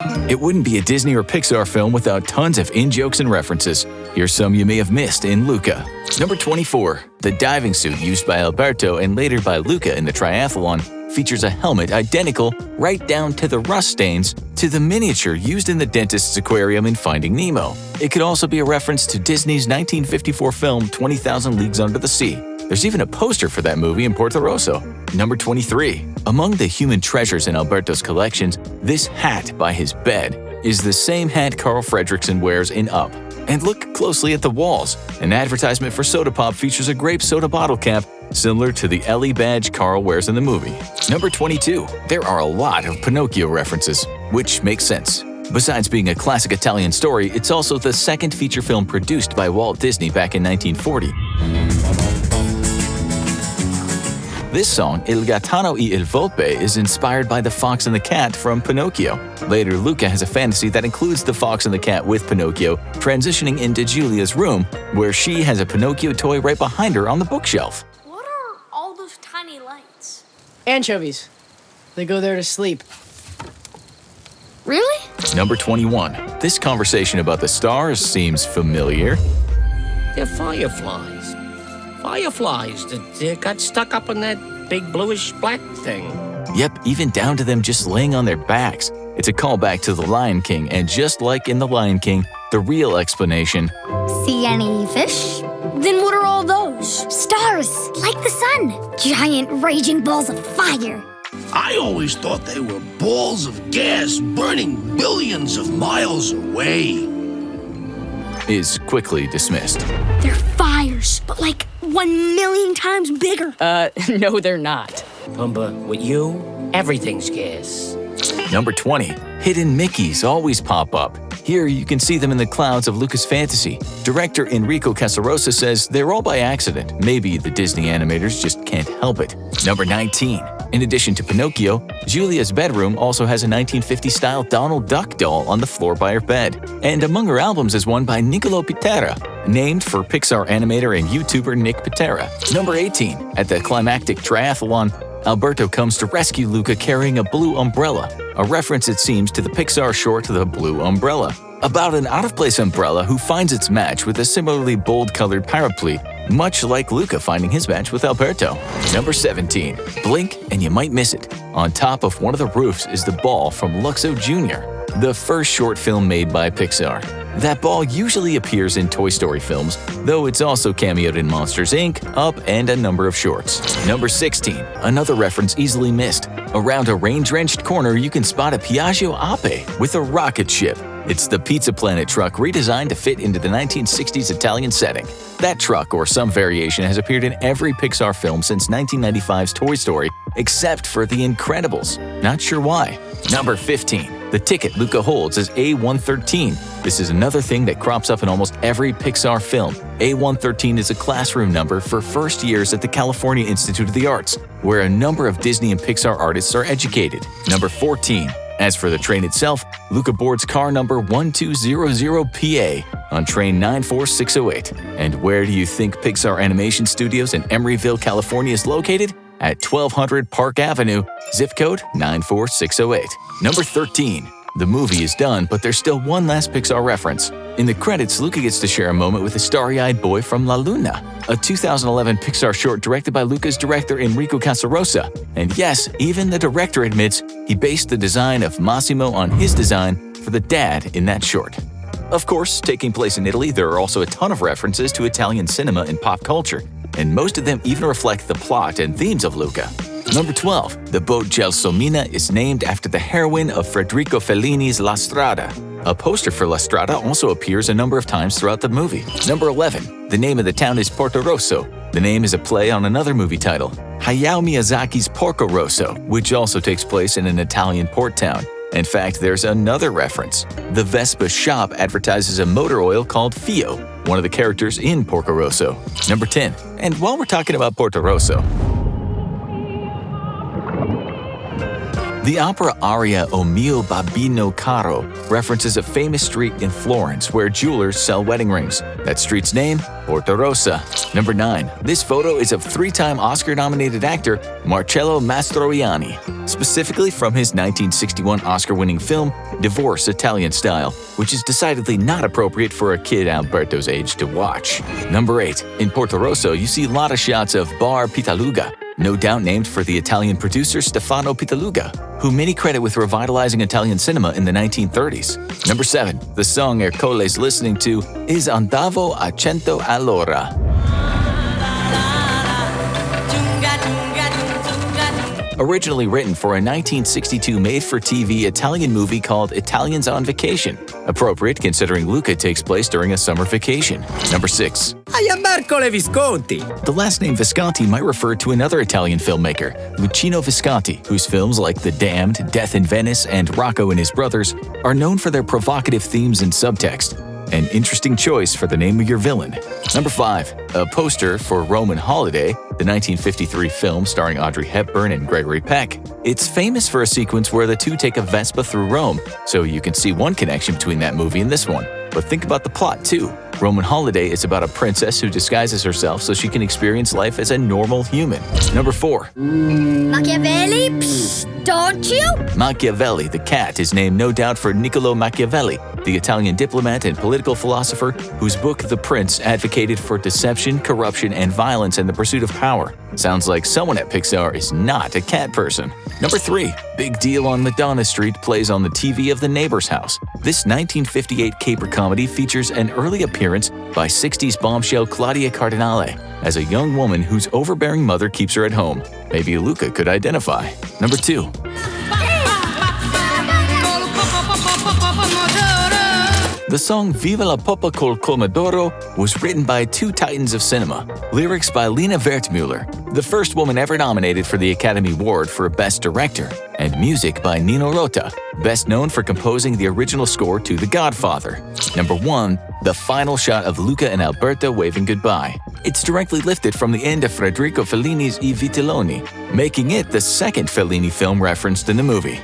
It wouldn't be a Disney or Pixar film without tons of in-jokes and references. Here's some you may have missed in Luca. Number 24. The diving suit used by Alberto and later by Luca in the triathlon features a helmet identical right down to the rust stains to the miniature used in the dentist's aquarium in Finding Nemo. It could also be a reference to Disney's 1954 film 20,000 Leagues Under the Sea. There's even a poster for that movie in Porto Rosso. Number 23. Among the human treasures in Alberto's collections, this hat by his bed is the same hat Carl Fredricksen wears in Up. And look closely at the walls. An advertisement for soda pop features a grape soda bottle cap similar to the Ellie badge Carl wears in the movie. Number 22. There are a lot of Pinocchio references, which makes sense. Besides being a classic Italian story, it's also the second feature film produced by Walt Disney back in 1940. This song, Il Gattano e il Volpe, is inspired by the Fox and the Cat from Pinocchio. Later, Luca has a fantasy that includes the Fox and the Cat with Pinocchio, transitioning into Giulia's room, where she has a Pinocchio toy right behind her on the bookshelf. What are all those tiny lights? Anchovies. They go there to sleep. Really? Number 21. This conversation about the stars seems familiar. They're fireflies. Fireflies that got stuck up in that big bluish-black thing. Yep, even down to them just laying on their backs. It's a callback to The Lion King, and just like in The Lion King, the real explanation. See any fish? Then what are all those? Stars, like the sun. Giant raging balls of fire. I always thought they were balls of gas burning billions of miles away. Is quickly dismissed. They're fires, but like 1,000,000 times bigger. No, they're not. Pumbaa, with you, everything's gas. Number 20. Hidden Mickeys always pop up. Here you can see them in the clouds of Luca's fantasy. Director Enrico Casarosa says they're all by accident. Maybe the Disney animators just can't help it. Number 19. In addition to Pinocchio, Giulia's bedroom also has a 1950s-style Donald Duck doll on the floor by her bed. And among her albums is one by Niccolo Pitera, named for Pixar animator and YouTuber Nick Pitera. Number 18. At the climactic triathlon, Alberto comes to rescue Luca carrying a blue umbrella, a reference it seems to the Pixar short The Blue Umbrella, about an out-of-place umbrella who finds its match with a similarly bold-colored parapluie, much like Luca finding his match with Alberto. Number 17. Blink and you might miss it. On top of one of the roofs is the ball from Luxo Jr., the first short film made by Pixar. That ball usually appears in Toy Story films, though it's also cameoed in Monsters, Inc., Up, and a number of shorts. Number 16. Another reference easily missed. Around a rain-drenched corner, you can spot a Piaggio Ape with a rocket ship. It's the Pizza Planet truck redesigned to fit into the 1960s Italian setting. That truck, or some variation, has appeared in every Pixar film since 1995's Toy Story, except for The Incredibles. Not sure why. Number 15. The ticket Luca holds is A113. This is another thing that crops up in almost every Pixar film. A113 is a classroom number for first years at the California Institute of the Arts, where a number of Disney and Pixar artists are educated. Number 14. As for the train itself, Luca boards car number 1200PA on train 94608. And where do you think Pixar Animation Studios in Emeryville, California is located? At 1200 Park Avenue, zip code 94608. Number 13. The movie is done, but there's still one last Pixar reference. In the credits, Luca gets to share a moment with a starry-eyed boy from La Luna, a 2011 Pixar short directed by Luca's director Enrico Casarosa. And yes, even the director admits he based the design of Massimo on his design for the dad in that short. Of course, taking place in Italy, there are also a ton of references to Italian cinema and pop culture, and most of them even reflect the plot and themes of Luca. Number 12. The boat Gelsomina is named after the heroine of Federico Fellini's La Strada. A poster for La Strada also appears a number of times throughout the movie. Number 11. The name of the town is Porto Rosso. The name is a play on another movie title, Hayao Miyazaki's Porco Rosso, which also takes place in an Italian port town. In fact, there's another reference. The Vespa shop advertises a motor oil called Fio, one of the characters in Porco Rosso. Number 10. And while we're talking about Porto Rosso, The opera aria O mio babino caro references a famous street in Florence where jewelers sell wedding rings. That street's name? Porta Rossa. Number 9. This photo is of 3-time Oscar-nominated actor Marcello Mastroianni, specifically from his 1961 Oscar-winning film Divorce Italian Style, which is decidedly not appropriate for a kid Alberto's age to watch. Number 8. In Porto Rosso, you see a lot of shots of Bar Pitaluga, no doubt named for the Italian producer Stefano Pitaluga, who many credit with revitalizing Italian cinema in the 1930s. Number 7. The song Ercole's listening to is Andavo a cento all'ora. Originally written for a 1962 made-for-TV Italian movie called Italians on Vacation, appropriate considering Luca takes place during a summer vacation. Number 6. I am Ercole Visconti. The last name Visconti might refer to another Italian filmmaker, Luchino Visconti, whose films like The Damned, Death in Venice, and Rocco and His Brothers are known for their provocative themes and subtext. An interesting choice for the name of your villain. Number 5. A poster for Roman Holiday, the 1953 film starring Audrey Hepburn and Gregory Peck. It's famous for a sequence where the two take a Vespa through Rome, so you can see one connection between that movie and this one. But think about the plot too. Roman Holiday is about a princess who disguises herself so she can experience life as a normal human. Number 4. Machiavelli? Psst, don't you? Machiavelli, the cat, is named no doubt for Niccolò Machiavelli, the Italian diplomat and political philosopher whose book The Prince advocated for deception, corruption, and violence in the pursuit of power. Sounds like someone at Pixar is not a cat person. Number 3. Big Deal on Madonna Street plays on the TV of the neighbor's house. This 1958 caper comedy features an early appearance by 60s bombshell Claudia Cardinale as a young woman whose overbearing mother keeps her at home. Maybe Luca could identify. Number 2. The song Viva la Popa col Comodoro was written by 2 titans of cinema, lyrics by Lena Wertmüller, the first woman ever nominated for the Academy Award for Best Director, and music by Nino Rota, best known for composing the original score to The Godfather. Number 1. The final shot of Luca and Alberto waving goodbye. It's directly lifted from the end of Federico Fellini's I Vitelloni, making it the second Fellini film referenced in the movie.